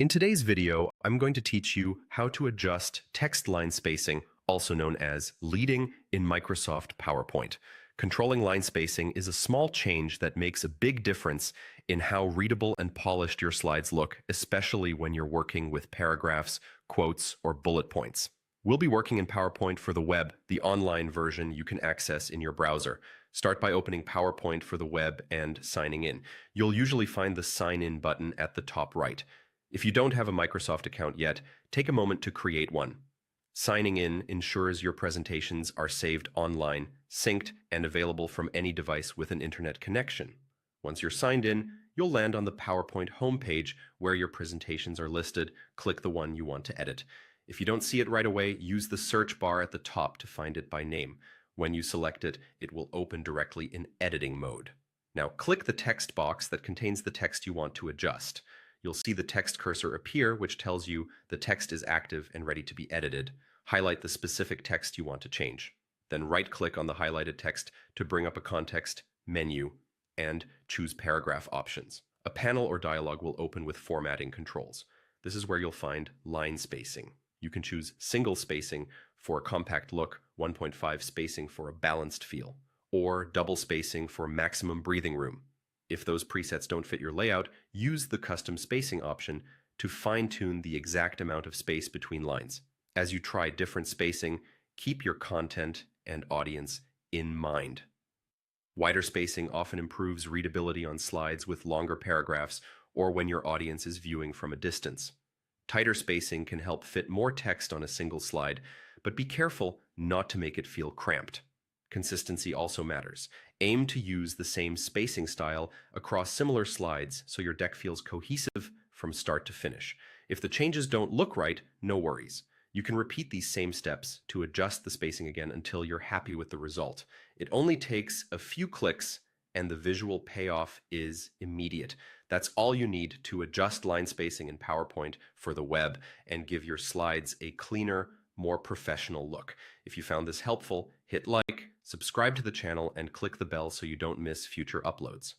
In today's video, I'm going to teach you how to adjust text line spacing, also known as leading in Microsoft PowerPoint. Controlling line spacing is a small change that makes a big difference in how readable and polished your slides look, especially when you're working with paragraphs, quotes, or bullet points. We'll be working in PowerPoint for the web, the online version you can access in your browser. Start by opening PowerPoint for the web and signing in. You'll usually find the Sign In button at the top right. If you don't have a Microsoft account yet, take a moment to create one. Signing in ensures your presentations are saved online, synced, and available from any device with an internet connection. Once you're signed in, you'll land on the PowerPoint homepage where your presentations are listed. Click the one you want to edit. If you don't see it right away, use the search bar at the top to find it by name. When you select it, it will open directly in editing mode. Now click the text box that contains the text you want to adjust. You'll see the text cursor appear, which tells you the text is active and ready to be edited. Highlight the specific text you want to change. Then right-click on the highlighted text to bring up a context menu and choose paragraph options. A panel or dialog will open with formatting controls. This is where you'll find line spacing. You can choose single spacing for a compact look, 1.5 spacing for a balanced feel, or double spacing for maximum breathing room. If those presets don't fit your layout, use the custom spacing option to fine-tune the exact amount of space between lines. As you try different spacing, keep your content and audience in mind. Wider spacing often improves readability on slides with longer paragraphs or when your audience is viewing from a distance. Tighter spacing can help fit more text on a single slide, but be careful not to make it feel cramped. Consistency also matters. Aim to use the same spacing style across similar slides so your deck feels cohesive from start to finish. If the changes don't look right, no worries. You can repeat these same steps to adjust the spacing again until you're happy with the result. It only takes a few clicks and the visual payoff is immediate. That's all you need to adjust line spacing in PowerPoint for the web and give your slides a cleaner, more professional look. If you found this helpful, hit like, subscribe to the channel, and click the bell so you don't miss future uploads.